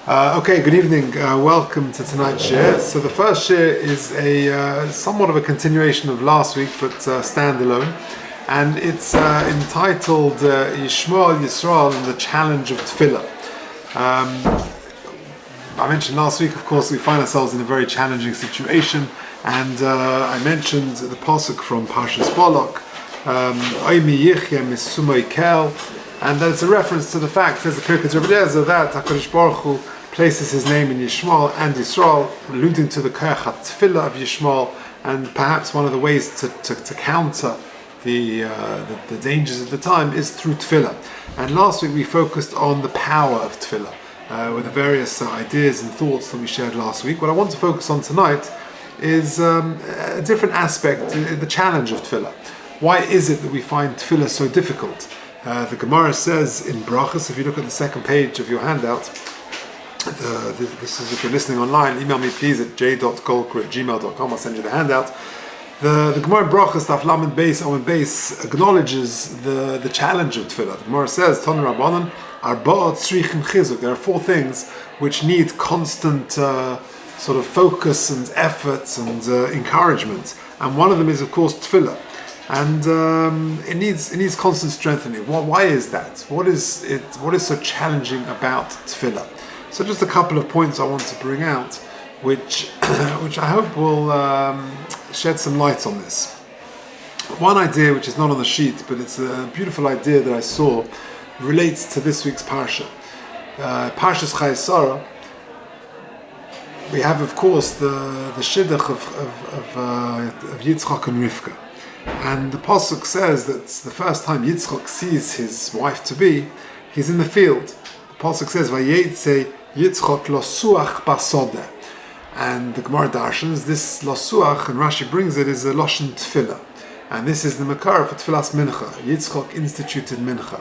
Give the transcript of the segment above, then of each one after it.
Okay, good evening. Welcome to tonight's share. So the first share is a somewhat of a continuation of last week, but standalone, and it's entitled Yishmael, Yisrael, and the Challenge of Tefilla. I mentioned last week, of course, we find ourselves in a very challenging situation, and I mentioned the pasuk from Parshas Balak, Oimi Yichya Misumay Kel, and that it's a reference to the fact, as the Pirkei Rebbe that HaKadosh Baruch Hu places his name in Yishmael and Yisrael, alluding to the Koach Tefilla of Yishmael, and perhaps one of the ways to counter the dangers of the time is through Tefillah. And last week we focused on the power of Tefillah with the various ideas and thoughts that we shared last week. What I want to focus on tonight is a different aspect, the challenge of Tefillah. Why is it that we find Tefillah so difficult? The Gemara says in Brachas, if you look at the second page of your handout, this is if you're listening online, email me please at j.golker@gmail.com, I'll send you the handout. The Gemara in Brachas, Daf Lamed Beis, Omen Beis, acknowledges the challenge of Tefillah. The Gemara says, Ton Rabbanan, Arba'at Tzrichim Chizuk. There are four things which need constant sort of focus and effort and encouragement. And one of them is, of course, Tefillah. And it needs constant strengthening. Why is that? What is so challenging about Tefillah? So just a couple of points I want to bring out, which I hope will shed some light on this. One idea, which is not on the sheet, but it's a beautiful idea that I saw, relates to this week's parsha. Parshas Chayesara. We have, of course, the shidduch of Yitzchak and Rivka. And the pasuk says that the first time Yitzchak sees his wife-to-be, he's in the field. The pasuk says, Vayetze Yitzchak losuach basodeh. And the Gemara darshans, this losuach, and Rashi brings it, is a loshen tefillah. And this is the makar for tefillas mincha. Yitzchak instituted mincha.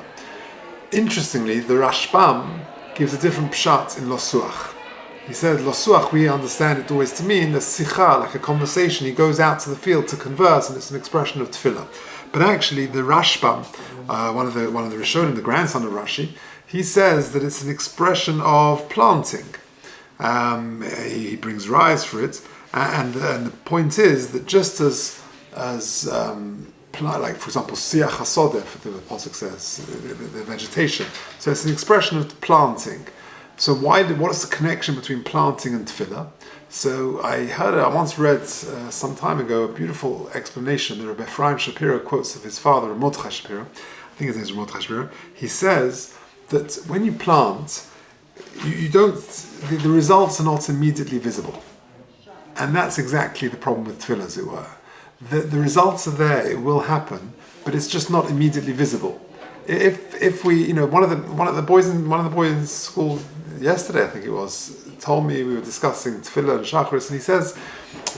Interestingly, the Rashbam gives a different pshat in losuach. He said, Losuach, we understand it always to mean the sikha, like a conversation. He goes out to the field to converse, and it's an expression of tefillah. But actually, the Rashbam, one of the Rishonim, the grandson of Rashi, he says that it's an expression of planting. He brings rice for it, and the point is that just as like for example, siach hasodeh, the pasuk says, the vegetation. So it's an expression of planting. So what is the connection between planting and tefillah? So I once read some time ago a beautiful explanation that Rabbi Ephraim Shapiro quotes of his father, Mordechai Shapiro. I think his name is Mordechai Shapiro. He says that when you plant, you don't, the results are not immediately visible. And that's exactly the problem with tefillah, as it were. The results are there, it will happen, but it's just not immediately visible. If we, one of the boys in school yesterday, I think it was, told me, we were discussing Tefillah and Shacharis, and he says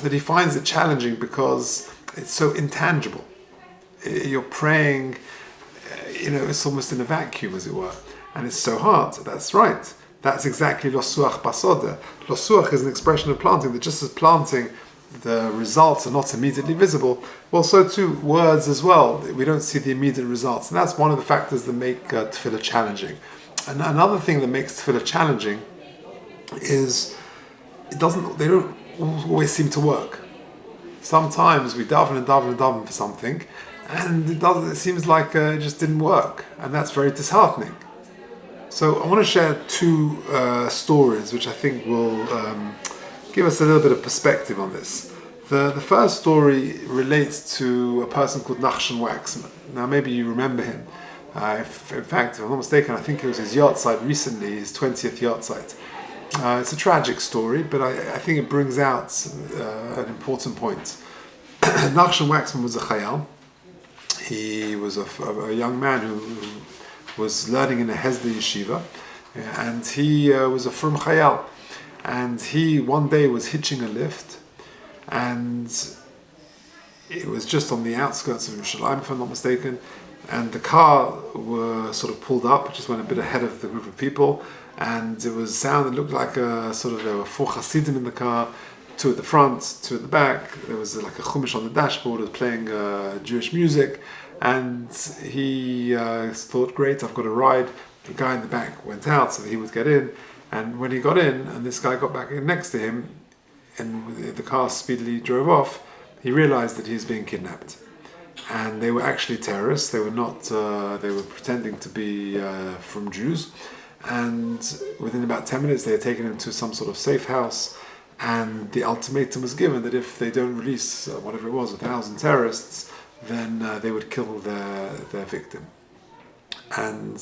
that he finds it challenging because it's so intangible. You're praying, it's almost in a vacuum, as it were, and it's so hard. That's right. That's exactly Losuach Basodeh. Losuach is an expression of planting, that just as planting, the results are not immediately visible, well, so too words as well. We don't see the immediate results, and that's one of the factors that make Tefillah challenging. And another thing that makes Tefillah challenging is they don't always seem to work. Sometimes we daven and daven and daven for something, and it seems like it just didn't work, and that's very disheartening. So I want to share two stories which I think will give us a little bit of perspective on this. The first story relates to a person called Nachshon Waxman. Now maybe you remember him. In fact, if I'm not mistaken, I think it was his yahrzeit recently, his 20th yahrzeit. It's a tragic story, but I think it brings out an important point. Nachshon Waxman was a chayal. He was a young man who was learning in a Hesder yeshiva, and he was a frum chayal. And he one day was hitching a lift, and it was just on the outskirts of Yerushalayim, if I'm not mistaken, and the car were sort of pulled up, just went a bit ahead of the group of people, and it was sound that looked like there were four Hasidim in the car, two at the front, two at the back. There was like a chumash on the dashboard, it was playing Jewish music, and he thought, great, I've got a ride. The guy in the back went out so that he would get in, And when he got in, and this guy got back in next to him, and the car speedily drove off, he realized that he's being kidnapped. And they were actually terrorists. They were not. They were pretending to be from Jews. And within about 10 minutes, they had taken him to some sort of safe house. And the ultimatum was given that if they don't release whatever it was, 1,000 terrorists, then they would kill their victim. And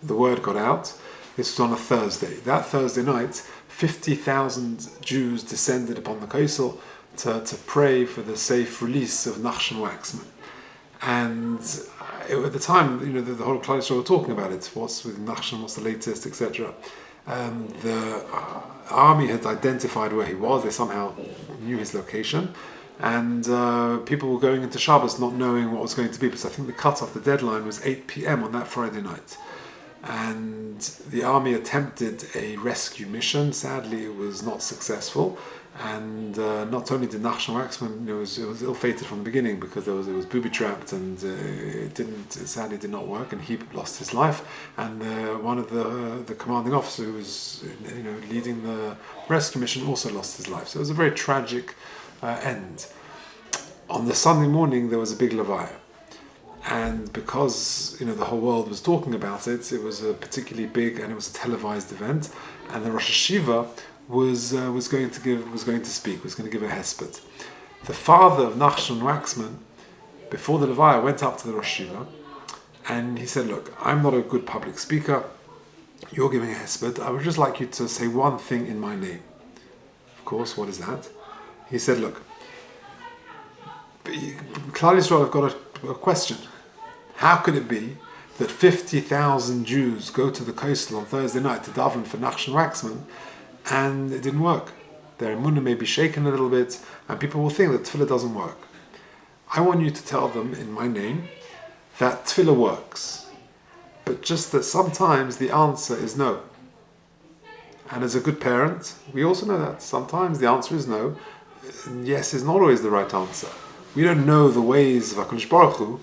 the word got out. This was on a Thursday. That Thursday night, 50,000 Jews descended upon the Kosel to pray for the safe release of Nachshon Waxman. And at the time, the whole Klal Yisrael were talking about it. What's with Nachshon? What's the latest, etc. The army had identified where he was. They somehow knew his location, and people were going into Shabbos not knowing what was going to be, because I think the cutoff, the deadline was 8 p.m. on that Friday night. And the army attempted a rescue mission. Sadly, it was not successful. And not only did Nachshon Waxman, it was ill-fated from the beginning, because it was booby-trapped, and it sadly did not work, and he lost his life. And one of the commanding officer who was leading the rescue mission also lost his life. So it was a very tragic end. On the Sunday morning, there was a big levaya. And because the whole world was talking about it, it was a particularly big, and it was a televised event. And the Rosh Hashiva was going to give a hesped. The father of Nachshon Waxman, before the levaya, went up to the Rosh Hashiva, and he said, "Look, I'm not a good public speaker. You're giving a hesped. I would just like you to say one thing in my name." Of course, what is that? He said, "Look, Klal Yisrael have got a question. How could it be that 50,000 Jews go to the Kosel on Thursday night to daven for Nachshon Waxman, and it didn't work? Their emunah may be shaken a little bit, and people will think that Tefilla doesn't work. I want you to tell them in my name that Tefilla works, but just that sometimes the answer is no. And as a good parent, we also know that sometimes the answer is no. Yes is not always the right answer. We don't know the ways of HaKadosh Baruch Hu,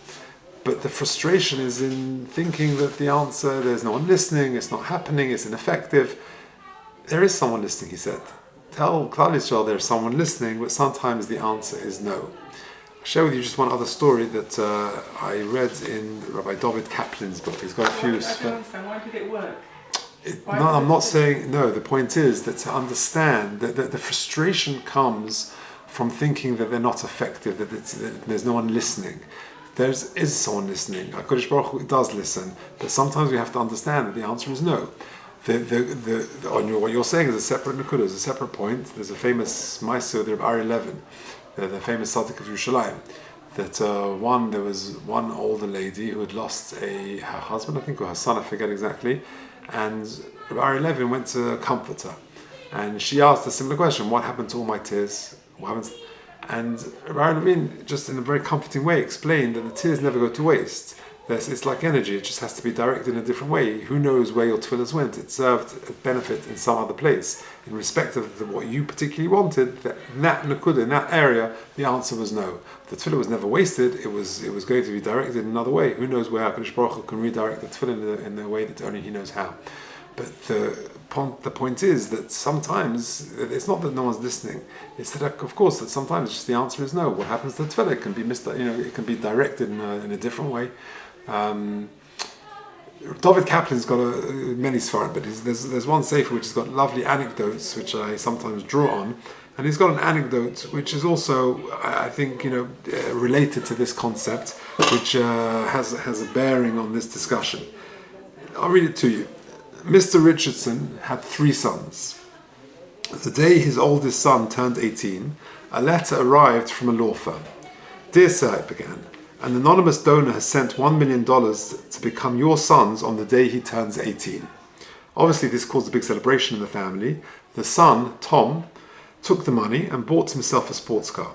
but the frustration is in thinking that the answer, there's no one listening, it's not happening, it's ineffective. There is someone listening," he said. "Tell Klal Yisrael there's someone listening, but sometimes the answer is no." I'll share with you just one other story that I read in Rabbi David Kaplan's book. He's got a few... I don't understand. Why did it work? I'm not saying... No, the point is that to understand that the frustration comes from thinking that they're not effective, that there's no one listening. There is someone listening. HaKadosh Baruch Hu does listen, but sometimes we have to understand that the answer is no. What you're saying is a separate nakuda, is a separate point. There's a famous Ma'aser, the Rabbi 11, the famous Tzaddik of Yerushalayim, that there was one older lady who had lost her husband, I think, or her son, I forget exactly, and Rabbi 11 went to comfort her, and she asked a similar question: "What happened to all my tears? What happened?" And Rabbi Levin, just in a very comforting way, explained that the tears never go to waste. It's like energy, it just has to be directed in a different way. Who knows where your tefillahs went? It served a benefit in some other place. In respect of what you particularly wanted, in that nakuda, in that area, the answer was no. The tefillah was never wasted, it was going to be directed in another way. Who knows where HaKadosh Baruch Hu can redirect the tefillah in the way that only He knows how. But the point is that sometimes it's not that no one's listening. It's that, of course, that sometimes just the answer is no. What happens to the tefillah? It can be it can be directed in a different way. David Kaplan's got many svarim, but there's one sefer which has got lovely anecdotes which I sometimes draw on, and he's got an anecdote which is also, I think, related to this concept, which has a bearing on this discussion. I'll read it to you. Mr. Richardson had 3 sons. The day his oldest son turned 18, a letter arrived from a law firm. "Dear sir," it began, "an anonymous donor has sent $1 million to become your sons on the day he turns 18. Obviously, this caused a big celebration in the family. The son, Tom, took the money and bought himself a sports car.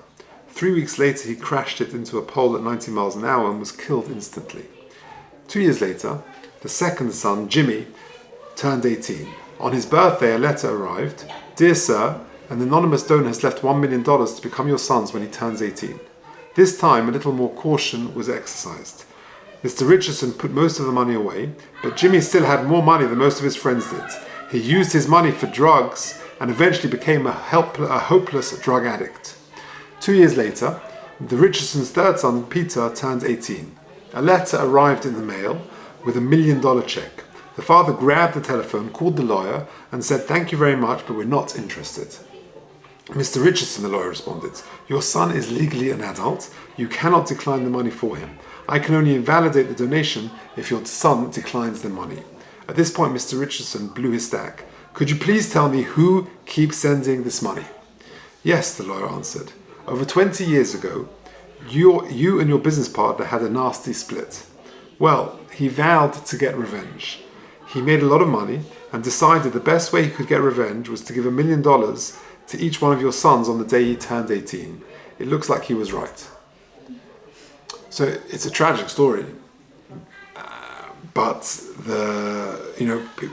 3 weeks later, he crashed it into a pole at 90 miles an hour and was killed instantly. 2 years later, the second son, Jimmy, turned 18. On his birthday, a letter arrived. Dear sir, an anonymous donor has left $1 million to become your sons when he turns 18. This time, a little more caution was exercised. Mr. Richardson put most of the money away, but Jimmy still had more money than most of his friends did. He used his money for drugs and eventually became a hopeless drug addict. 2 years later, the Richardson's third son, Peter, turned 18. A letter arrived in the mail with $1 million check. The father grabbed the telephone, called the lawyer, and said, "Thank you very much, but we're not interested." "Mr. Richardson," the lawyer responded, "your son is legally an adult. You cannot decline the money for him. I can only invalidate the donation if your son declines the money." At this point, Mr. Richardson blew his stack. "Could you please tell me who keeps sending this money?" "Yes," the lawyer answered. "Over 20 years ago, you and your business partner had a nasty split. Well, he vowed to get revenge. He made a lot of money and decided the best way he could get revenge was to give $1 million to each one of your sons on the day he turned 18. It looks like he was right." So it's a tragic story, but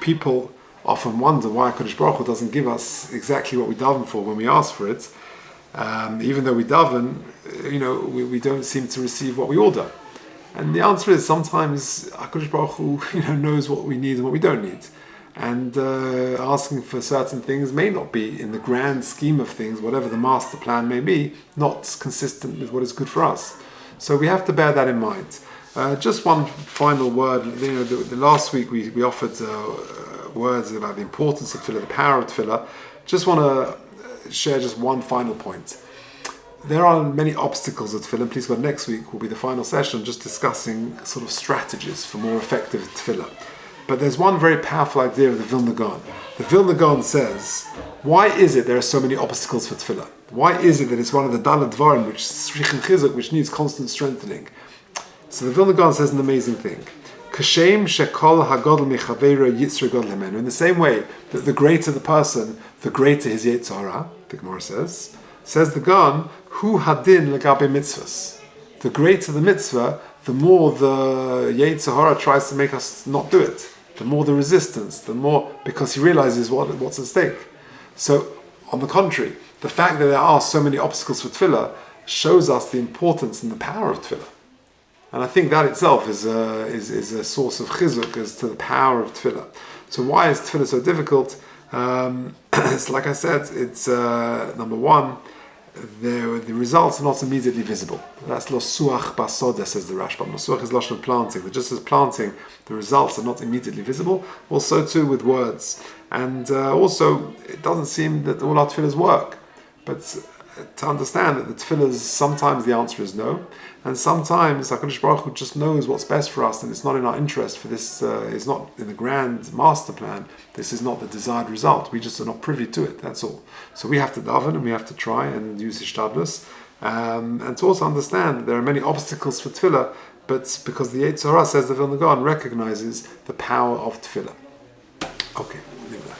people often wonder why HaKadosh Baruch Hu doesn't give us exactly what we daven for when we ask for it. Even though we daven, we don't seem to receive what we order. And the answer is sometimes HaKadosh Baruch Hu knows what we need and what we don't need. And asking for certain things may not be, in the grand scheme of things, whatever the master plan may be, not consistent with what is good for us. So we have to bear that in mind. Just one final word. The last week we offered words about the importance of Tefillah, the power of Tefillah. Just want to share just one final point. There are many obstacles at Tefillah. Please God, next week will be the final session, just discussing sort of strategies for more effective Tefillah. But there's one very powerful idea of the Vilna Gaon. The Vilna Gaon says, why is it there are so many obstacles for Tefillah? Why is it that it's one of the Daled Dvarim, which needs constant strengthening? So the Vilna Gaon says an amazing thing. Kashem shekol hagodol mechaveira yitzra godol himenu. In the same way that the greater the person, the greater his Yetzer Hara, the Gemara says the Gaon, hu hadin legabe mitzvahs. The greater the mitzvah, the more the Yetzer Hara tries to make us not do it. The more the resistance, the more, because he realizes what's at stake. So, on the contrary, the fact that there are so many obstacles for Tefillah shows us the importance and the power of Tefillah. And I think that itself is a source of chizuk as to the power of Tefillah. So why is Tefillah so difficult? It's like I said, it's number one, the results are not immediately visible. That's lo suach basoda, says the Rashbam. Lo suach is lashon of planting. That just as planting, the results are not immediately visible. Also too with words. And also, it doesn't seem that all our tefillahs work. But to understand that the tefillahs, sometimes the answer is no. And sometimes HaKadosh Baruch Hu just knows what's best for us, and it's not in our interest for this, it's not in the grand master plan, this is not the desired result, we just are not privy to it, that's all. So we have to daven and we have to try and use Hishtadlus, and to also understand that there are many obstacles for Tefillah, but because the Yetzer Hara, says the Vilna Gaon, recognizes the power of Tefillah. Okay, leave that.